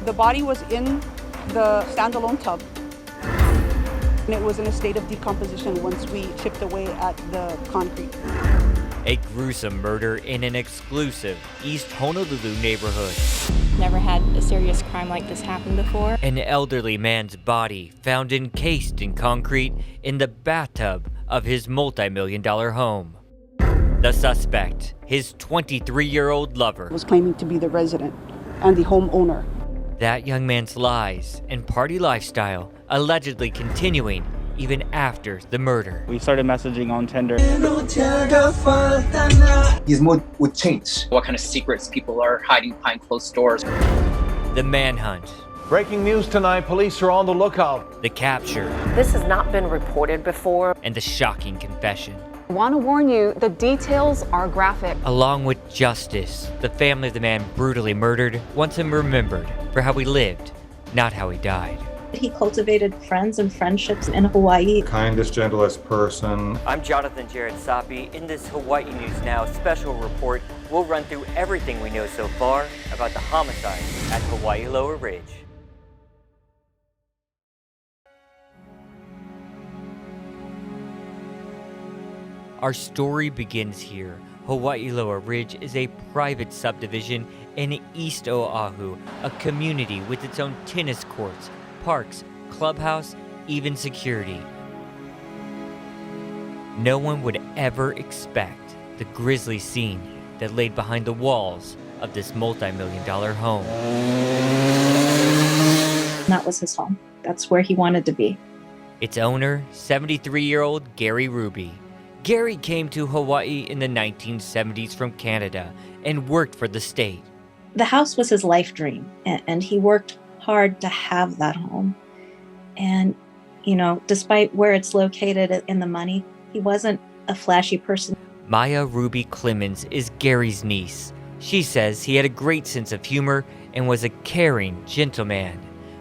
The body was in the standalone tub, and it was in a state of decomposition once we chipped away at the concrete. A gruesome murder in an exclusive East Honolulu neighborhood. Never had a serious crime like this happen before. An elderly man's body found encased in concrete in the bathtub of his multi-million-dollar home. The suspect, his 23-year-old lover, Was claiming to be the resident and the homeowner. That young man's lies and party lifestyle allegedly continuing even after the murder. We started messaging on Tinder. His mood would change. What kind of secrets people are hiding behind closed doors. The manhunt. Breaking news tonight, police are on the lookout. The capture. This has not been reported before. And the shocking confession. I want to warn you, the details are graphic. Along with justice, the family of the man brutally murdered wants him remembered for how he lived, not how he died. He cultivated friends and friendships in Hawaii. Kindest, gentlest person. I'm Jonathan Jared Sapi. In this Hawaii News Now special report, we'll run through everything we know so far about the homicide at Hawaii Loa Ridge. Our story begins here. Hawaii Loa Ridge is a private subdivision in East Oahu, a community with its own tennis courts, parks, clubhouse, even security. No one would ever expect the grisly scene that laid behind the walls of this multi-million-dollar home. That was his home. That's where he wanted to be. Its owner, 73-year-old Gary Ruby. Gary came to Hawaii in the 1970s from Canada and worked for the state. The house was his life dream, and he worked hard to have that home. And, despite where it's located in the money, he wasn't a flashy person. Maya Ruby Clemens is Gary's niece. She says he had a great sense of humor and was a caring, gentle man.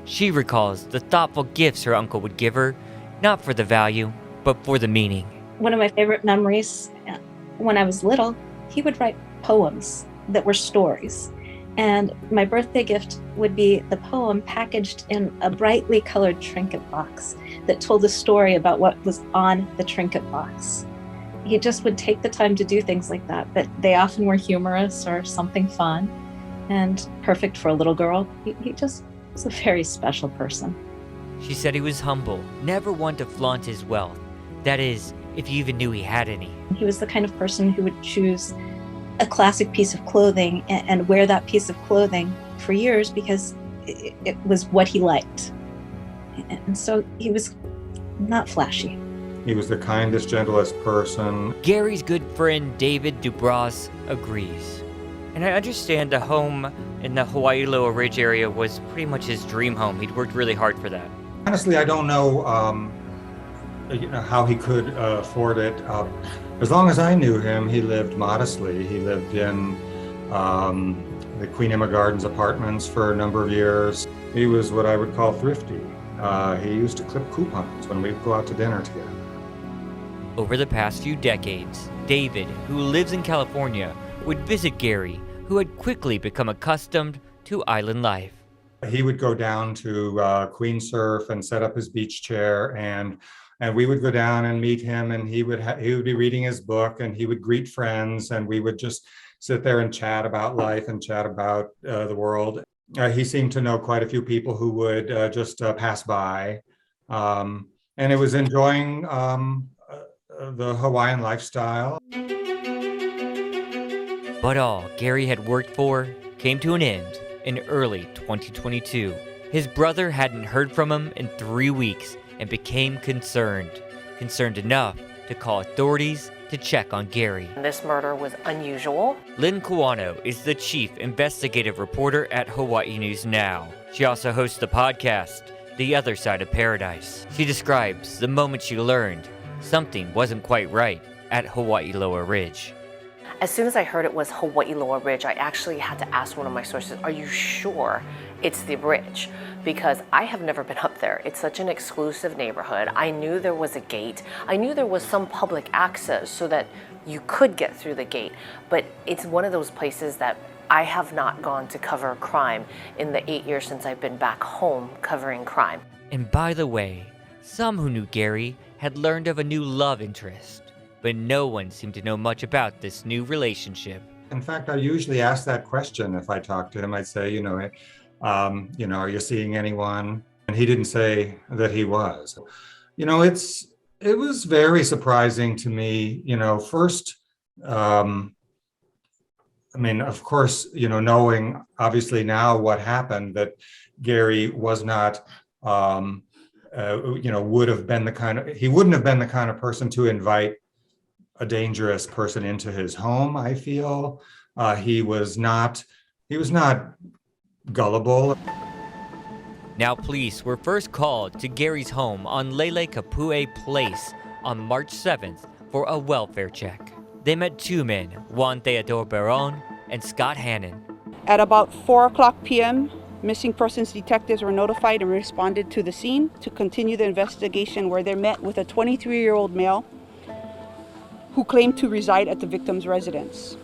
She recalls the thoughtful gifts her uncle would give her, not for the value, but for the meaning. One of my favorite memories, when I was little, he would write poems that were stories. And my birthday gift would be the poem packaged in a brightly colored trinket box that told a story about what was on the trinket box. He just would take the time to do things like that, but they often were humorous or something fun and perfect for a little girl. He just was a very special person. She said he was humble, never one to flaunt his wealth. That is, if you even knew he had any. He was the kind of person who would choose a classic piece of clothing and wear that piece of clothing for years because it was what he liked. And so he was not flashy. He was the kindest, gentlest person. Gary's good friend David Dubras agrees. And I understand the home in the Hawaii Loa Ridge area was pretty much his dream home. He'd worked really hard for that. Honestly, I don't know how he could afford it. As long as I knew him, he lived modestly. He lived in the Queen Emma Gardens apartments for a number of years. He was what I would call thrifty. He used to clip coupons when we'd go out to dinner together. Over the past few decades, David, who lives in California, would visit Gary, who had quickly become accustomed to island life. He would go down to Queen Surf and set up his beach chair, and we would go down and meet him, and he would be reading his book, and he would greet friends, and we would just sit there and chat about life and chat about the world. He seemed to know quite a few people who would just pass by, and it was enjoying the Hawaiian lifestyle. But all Gary had worked for came to an end in early 2022. His brother hadn't heard from him in 3 weeks and became concerned enough to call authorities to check on Gary. This murder was unusual. Lynn Kawano is the chief investigative reporter at Hawaii News Now. She also hosts the podcast, The Other Side of Paradise. She describes the moment she learned something wasn't quite right at Hawaii Loa Ridge. As soon as I heard it was Hawaii Loa Ridge, I actually had to ask one of my sources, are you sure it's the bridge? Because I have never been up there. It's such an exclusive neighborhood. I knew there was a gate. I knew there was some public access so that you could get through the gate. But it's one of those places that I have not gone to cover a crime in the 8 years since I've been back home covering crime. And by the way, some who knew Gary had learned of a new love interest, but no one seemed to know much about this new relationship. In fact, I usually ask that question if I talk to him. I'd say, are you seeing anyone? And he didn't say that he was. It was very surprising to me, first, of course, knowing obviously now what happened, that Gary was not, would have been he wouldn't have been the kind of person to invite a dangerous person into his home, I feel. He was not gullible. Now police were first called to Gary's home on Lele Kapue Place on March 7th for a welfare check. They met two men, Juan Tejedor Baron and Scott Hannon. At about 4:00 p.m., missing persons detectives were notified and responded to the scene to continue the investigation, where they met with a 23-year-old male who claimed to reside at the victim's residence.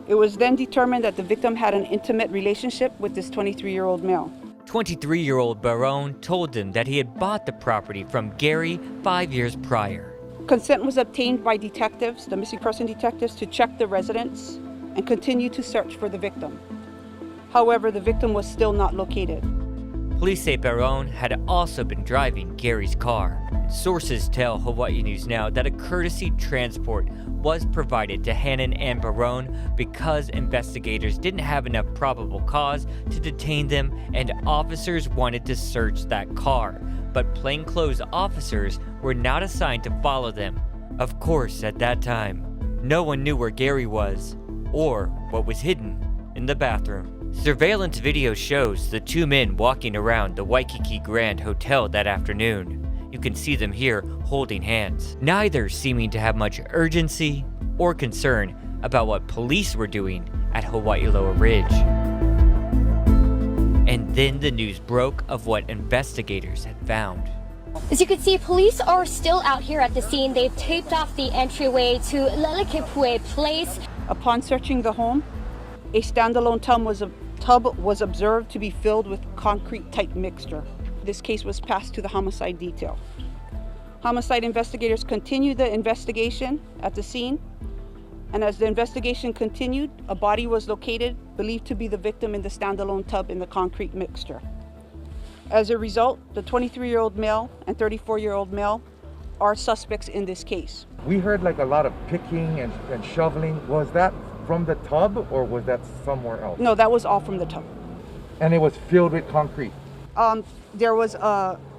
It was then determined that the victim had an intimate relationship with this 23-year-old male. 23-year-old Baron told them that he had bought the property from Gary 5 years prior. Consent was obtained by detectives, the missing person detectives, to check the residence and continue to search for the victim. However, the victim was still not located. Police say Baron had also been driving Gary's car. Sources tell Hawaii News Now that a courtesy transport was provided to Hannon and Baron because investigators didn't have enough probable cause to detain them and officers wanted to search that car, but plainclothes officers were not assigned to follow them. Of course, at that time, no one knew where Gary was or what was hidden in the bathroom. Surveillance video shows the two men walking around the Waikiki Grand Hotel that afternoon. You can see them here holding hands, neither seeming to have much urgency or concern about what police were doing at Hawaii Loa Ridge. And then the news broke of what investigators had found. As you can see, police are still out here at the scene. They've taped off the entryway to Lelekepue Place. Upon searching the home, a standalone tub was observed to be filled with concrete-type mixture. This case was passed to the homicide detail. Homicide investigators continued the investigation at the scene, and as the investigation continued, a body was located, believed to be the victim in the standalone tub in the concrete mixture. As a result, the 23-year-old male and 34-year-old male are suspects in this case. We heard like a lot of picking and shoveling. Was that from the tub or was that somewhere else? No, that was all from the tub. And it was filled with concrete? There was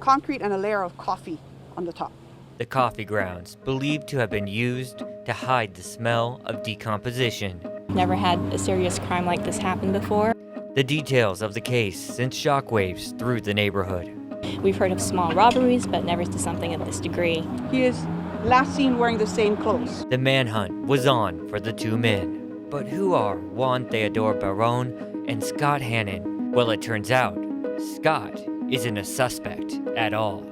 concrete and a layer of coffee on the top. The coffee grounds, believed to have been used to hide the smell of decomposition. Never had a serious crime like this happen before. The details of the case sent shockwaves through the neighborhood. We've heard of small robberies, but never to something of this degree. He is last seen wearing the same clothes. The manhunt was on for the two men. But who are Juan Tejedor Baron and Scott Hannon? Well, it turns out Scott isn't a suspect at all.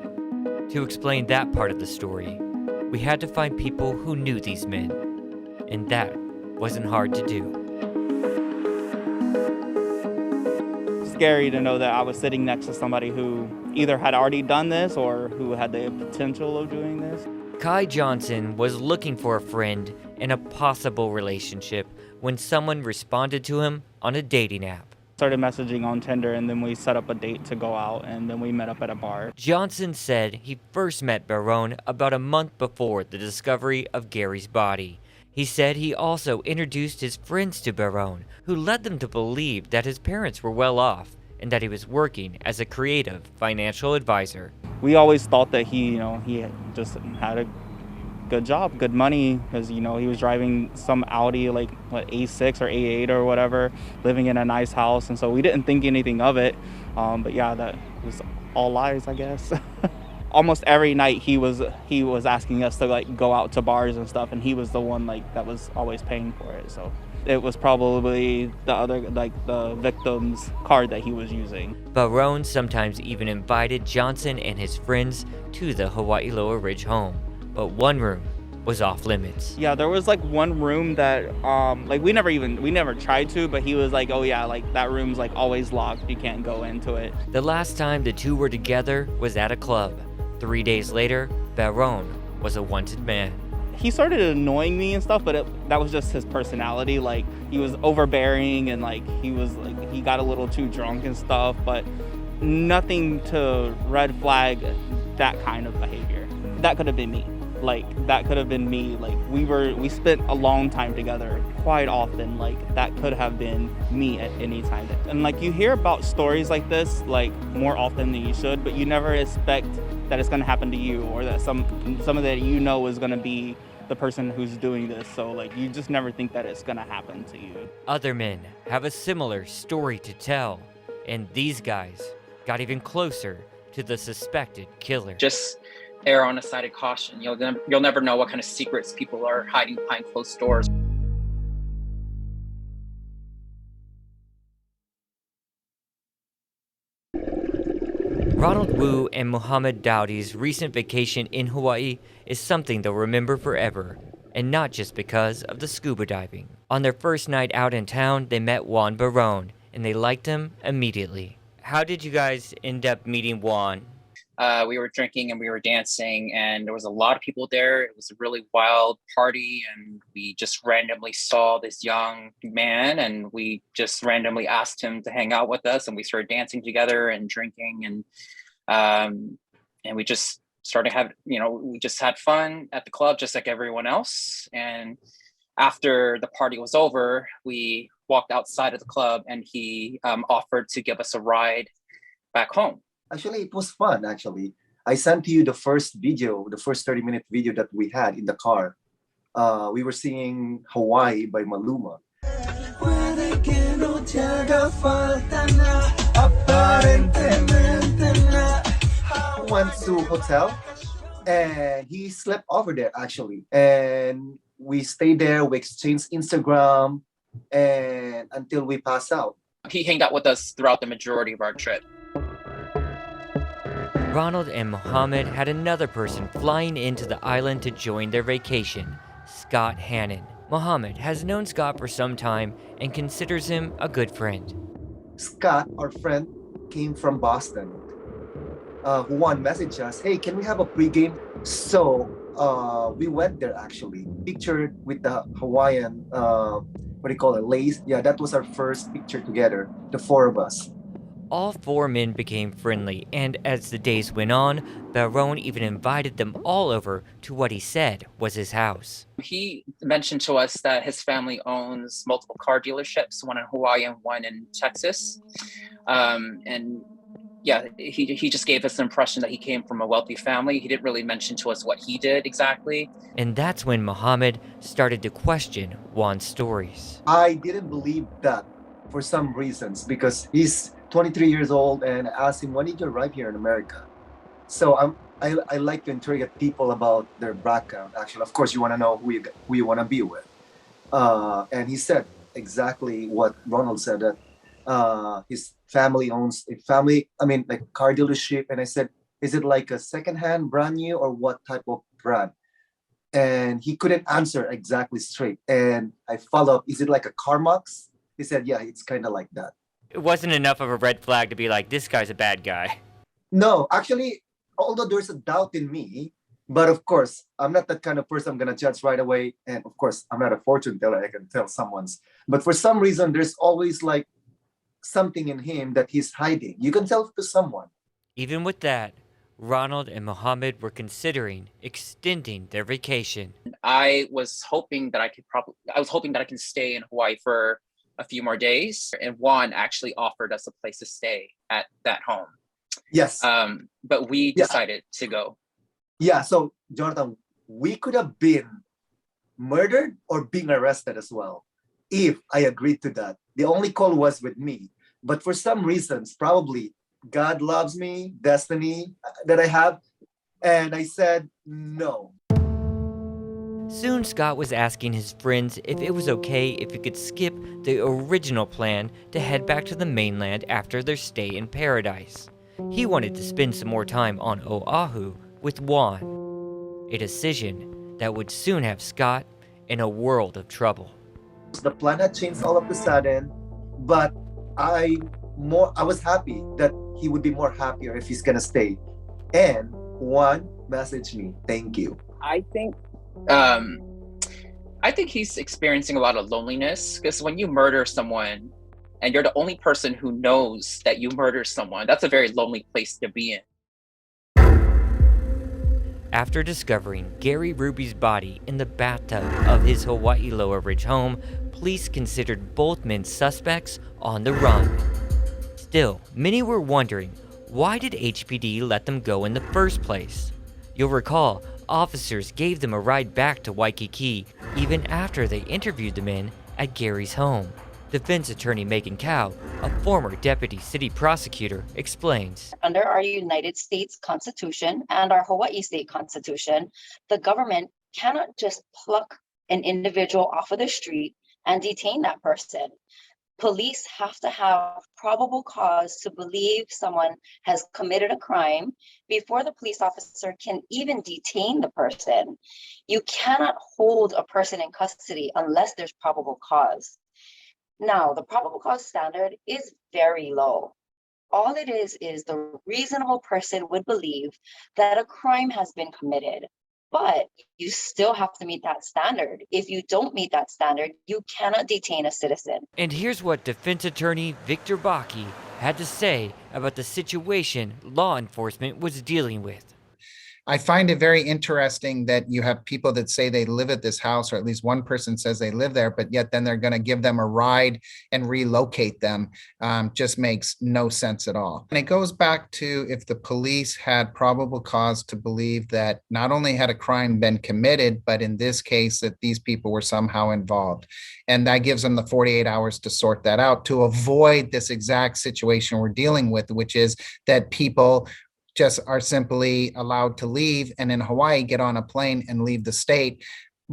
To explain that part of the story, we had to find people who knew these men, and that wasn't hard to do. Scary to know that I was sitting next to somebody who either had already done this or who had the potential of doing this. Kai Johnson was looking for a friend in a possible relationship when someone responded to him on a dating app. Started messaging on Tinder, and then we set up a date to go out, and then we met up at a bar. Johnson said he first met Baron about a month before the discovery of Gary's body. He said he also introduced his friends to Baron, who led them to believe that his parents were well off and that he was working as a creative financial advisor. We always thought that he just had a good job, good money, because he was driving some Audi, like A6 or A8 or whatever, living in a nice house, and so we didn't think anything of it. But yeah, that was all lies, I guess. Almost every night he was asking us to go out to bars and stuff, and he was the one that was always paying for it. So it was probably the victim's card that he was using. Baron sometimes even invited Johnson and his friends to the Hawaii Loa Ridge home. But one room was off limits. Yeah, there was like one room that like we never tried to, but he was like, oh yeah, like that room's like always locked, you can't go into it. The last time the two were together was at a club. 3 days later, Baron was a wanted man. He started annoying me and stuff, but that was just his personality. Like he was overbearing and like he got a little too drunk and stuff, but nothing to red flag that kind of behavior. That could have been me. Like that could have been me. Like we spent a long time together quite often. Like that could have been me at any time. And like you hear about stories like this like more often than you should, but you never expect that it's gonna happen to you or that someone that you know is gonna be the person who's doing this. So like you just never think that it's gonna happen to you. Other men have a similar story to tell, and these guys got even closer to the suspected killer. Just err on the side of caution. You'll never know what kind of secrets people are hiding behind closed doors. Ronald Wu and Muhammad Dowdy's recent vacation in Hawaii is something they'll remember forever, and not just because of the scuba diving. On their first night out in town, they met Juan Baron, and they liked him immediately. How did you guys end up meeting Juan? We were drinking and we were dancing, and there was a lot of people there. It was a really wild party, and we just randomly saw this young man, and we just randomly asked him to hang out with us, and we started dancing together and drinking, and we just started we just had fun at the club just like everyone else. And after the party was over, we walked outside of the club, and he offered to give us a ride back home. Actually, it was fun, actually. I sent you the first 30-minute video that we had in the car. We were singing Hawaii by Maluma. Went to hotel, and he slept over there, actually. And we stayed there, we exchanged Instagram, and until we passed out. He hanged out with us throughout the majority of our trip. Ronald and Muhammad had another person flying into the island to join their vacation, Scott Hannon. Muhammad has known Scott for some time and considers him a good friend. Scott, our friend, came from Boston. Juan messaged us, hey, can we have a pregame? So we went there, actually. Pictured with the Hawaiian, lace. Yeah, that was our first picture together, the four of us. All four men became friendly, and as the days went on, Baron even invited them all over to what he said was his house. He mentioned to us that his family owns multiple car dealerships, one in Hawaii and one in Texas. He just gave us the impression that he came from a wealthy family. He didn't really mention to us what he did exactly. And that's when Muhammad started to question Juan's stories. I didn't believe that for some reasons, because he's 23 years old, and I asked him, when did you arrive here in America? So I like to interrogate people about their background. Actually, of course, you want to know who you want to be with. And he said exactly what Ronald said, that his family owns a car dealership. And I said, is it like a secondhand, brand new, or what type of brand? And he couldn't answer exactly straight. And I followed up, is it like a CarMax? He said, yeah, it's kind of like that. It wasn't enough of a red flag to be like, this guy's a bad guy. No, actually, although there's a doubt in me, but of course, I'm not that kind of person I'm going to judge right away. And of course, I'm not a fortune teller. I can tell someone's. But for some reason, there's always like something in him that he's hiding. You can tell to someone. Even with that, Ronald and Muhammad were considering extending their vacation. I was hoping that I can stay in Hawaii for a few more days, and Juan actually offered us a place to stay at that home. Yes. But we decided to go. Yeah, so Jonathan, we could have been murdered or being arrested as well if I agreed to that. The only call was with me. But for some reasons, probably God loves me, destiny that I have, and I said no. Soon Scott was asking his friends if it was okay if he could skip the original plan to head back to the mainland after their stay in paradise. He wanted to spend some more time on Oahu with Juan, a decision that would soon have Scott in a world of trouble. The plan had changed all of a sudden, but I was happy that he would be more happier if he's gonna stay. And Juan messaged me, thank you. I think he's experiencing a lot of loneliness, because when you murder someone and you're the only person who knows that you murdered someone, that's a very lonely place to be in. After discovering Gary Ruby's body in the bathtub of his Hawaii Loa Ridge home, police considered both men suspects on the run. Still, many were wondering, why did HPD let them go in the first place? You'll recall, officers gave them a ride back to Waikiki even after they interviewed the men at Gary's home. Defense attorney Megan Cow, a former deputy city prosecutor, explains. Under our United States Constitution and our Hawaii State Constitution, the government cannot just pluck an individual off of the street and detain that person. Police have to have probable cause to believe someone has committed a crime before the police officer can even detain the person. You cannot hold a person in custody unless there's probable cause. Now, the probable cause standard is very low. All it is the reasonable person would believe that a crime has been committed, but you still have to meet that standard. If you don't meet that standard, you cannot detain a citizen. And here's what defense attorney Victor Baki had to say about the situation law enforcement was dealing with. I find it very interesting that you have people that say they live at this house, or at least one person says they live there, but yet then they're going to give them a ride and relocate them. Just makes no sense at all. And it goes back to if the police had probable cause to believe that not only had a crime been committed, but in this case that these people were somehow involved. And that gives them the 48 hours to sort that out, to avoid this exact situation we're dealing with, which is that people just are simply allowed to leave, and in Hawaii get on a plane and leave the state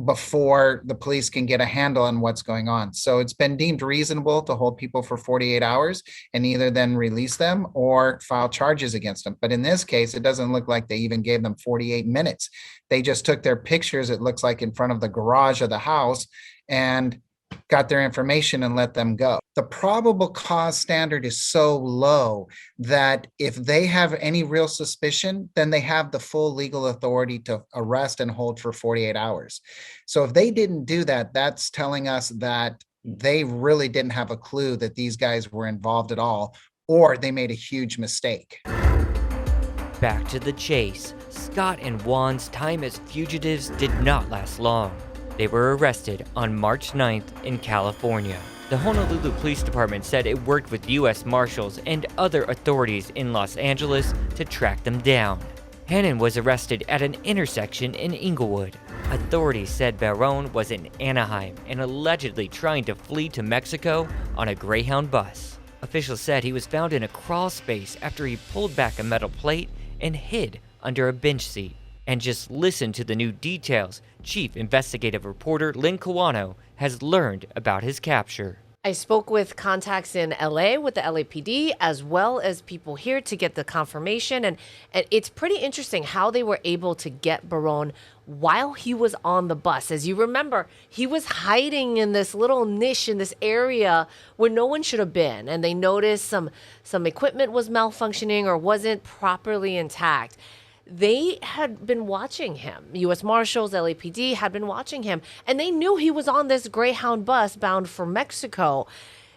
before the police can get a handle on what's going on. So it's been deemed reasonable to hold people for 48 hours and either then release them or file charges against them. But in this case, it doesn't look like they even gave them 48 minutes. They just took their pictures, it looks like, in front of the garage of the house and got their information and let them go. The probable cause standard is so low that if they have any real suspicion, then they have the full legal authority to arrest and hold for 48 hours. So if they didn't do that, that's telling us that they really didn't have a clue that these guys were involved at all, or they made a huge mistake. Back to the chase. Scott and Juan's time as fugitives did not last long. They were arrested on March 9th in California. The Honolulu Police Department said it worked with U.S. Marshals and other authorities in Los Angeles to track them down. Hannon was arrested at an intersection in Inglewood. Authorities said Baron was in Anaheim and allegedly trying to flee to Mexico on a Greyhound bus. Officials said he was found in a crawl space after he pulled back a metal plate and hid under a bench seat. And just listen to the new details Chief Investigative Reporter Lynn Kawano has learned about his capture. I spoke with contacts in LA with the LAPD as well as people here to get the confirmation. And it's pretty interesting how they were able to get Baron while he was on the bus. As you remember, he was hiding in this little niche in this area where no one should have been. And they noticed some equipment was malfunctioning or wasn't properly intact. They had been watching him. U.S. Marshals, LAPD had been watching him, and they knew he was on this Greyhound bus bound for Mexico.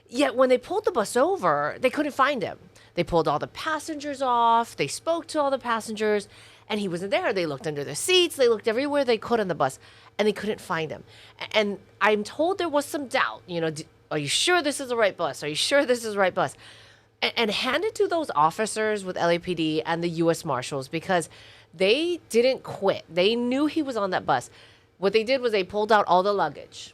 Yet when they pulled the bus over, they couldn't find him. They pulled all the passengers off. They spoke to all the passengers, and he wasn't there. They looked under the seats. They looked everywhere they could on the bus, and they couldn't find him. And I'm told there was some doubt. You know, are you sure this is the right bus? Are you sure this is the right bus? And hand it to those officers with LAPD and the U.S. Marshals, because they didn't quit. They knew he was on that bus. What they did was they pulled out all the luggage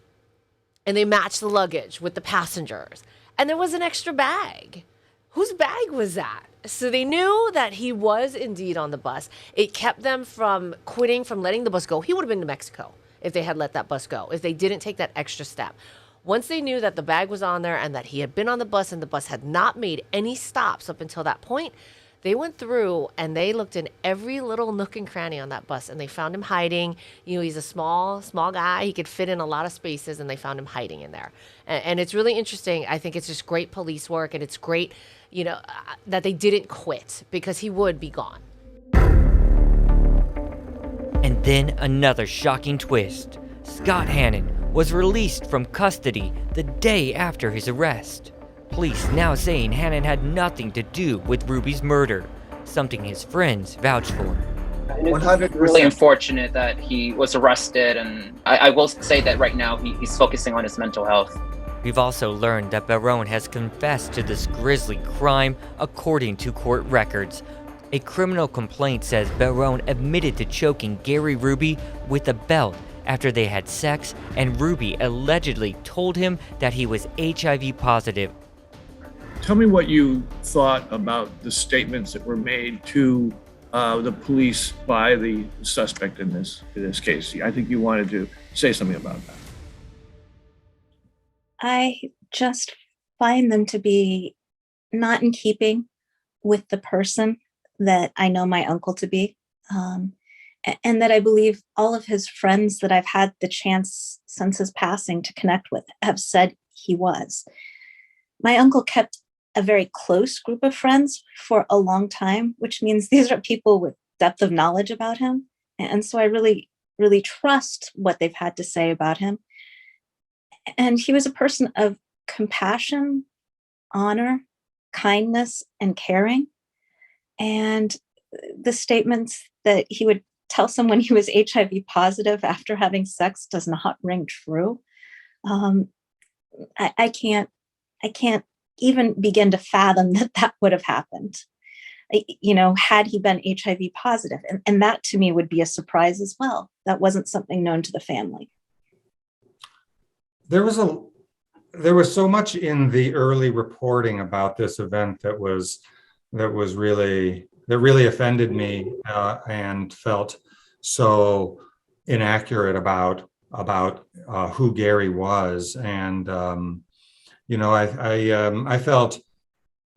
and they matched the luggage with the passengers. And there was an extra bag. Whose bag was that? So they knew that he was indeed on the bus. It kept them from quitting, from letting the bus go. He would have been to Mexico if they had let that bus go, if they didn't take that extra step. Once they knew that the bag was on there and that he had been on the bus and the bus had not made any stops up until that point, They went through and they looked in every little nook and cranny on that bus, and they found him hiding. You know, he's a small guy. He could fit in a lot of spaces, and they found him hiding in there. And it's really interesting. I think it's just great police work, and it's great, you know, that they didn't quit, because he would be gone. And then another shocking twist. Scott Hannon was released from custody the day after his arrest. Police now saying Hannon had nothing to do with Ruby's murder, something his friends vouched for. 100%. Really unfortunate that he was arrested, and I will say that right now he's focusing on his mental health. We've also learned that Baron has confessed to this grisly crime according to court records. A criminal complaint says Baron admitted to choking Gary Ruby with a belt after they had sex, and Ruby allegedly told him that he was HIV positive. Tell me what you thought about the statements that were made to the police by the suspect in this case. I think you wanted to say something about that. I just find them to be not in keeping with the person that I know my uncle to be, and that I believe all of his friends that I've had the chance since his passing to connect with have said he was. My uncle kept a very close group of friends for a long time, which means these are people with depth of knowledge about him. And so I really, really trust what they've had to say about him. And he was a person of compassion, honor, kindness, and caring. And the statements that he would tell someone he was HIV positive after having sex does not ring true. I can't even begin to fathom that would have happened, you know, had he been HIV positive. And that to me would be a surprise as well. That wasn't something known to the family. There was so much in the early reporting about this event that really offended me and felt so inaccurate about who Gary was. And you know, I felt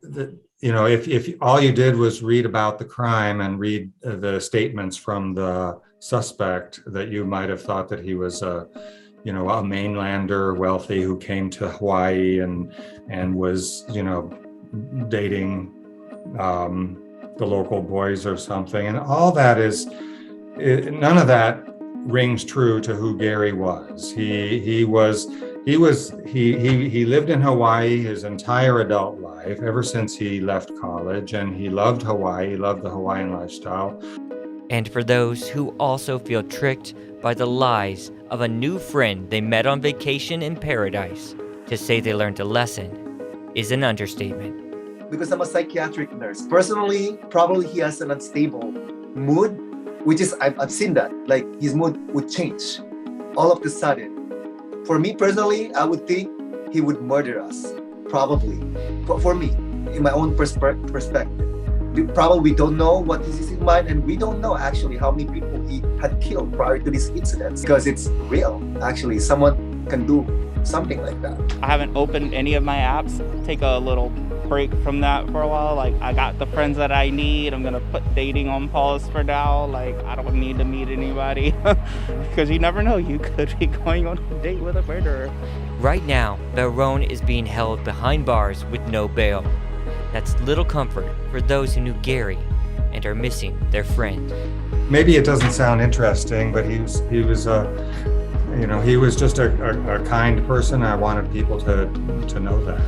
that, you know, if all you did was read about the crime and read the statements from the suspect, that you might have thought that he was a mainlander, wealthy, who came to Hawaii and was, you know, dating the local boys or something. And all that none of that rings true to who Gary was. He lived in Hawaii his entire adult life, ever since he left college, and he loved Hawaii, he loved the Hawaiian lifestyle. And for those who also feel tricked by the lies of a new friend they met on vacation in paradise, to say they learned a lesson is an understatement. Because I'm a psychiatric nurse. Personally, probably he has an unstable mood, which is, I've seen that, like his mood would change all of a sudden. For me personally, I would think he would murder us, probably. For me, in my own perspective. We probably don't know what is in his mind, and we don't know actually how many people he had killed prior to these incidents, because it's real. Actually, someone can do something like that. I haven't opened any of my apps. Take a little break from that for a while. Like, I got the friends that I need. I'm gonna put dating on pause for now. Like, I don't need to meet anybody because you never know, you could be going on a date with a murderer. Right now, Baron is being held behind bars with no bail. That's little comfort for those who knew Gary and are missing their friend. Maybe it doesn't sound interesting, but he was just a kind person. I wanted people to know that.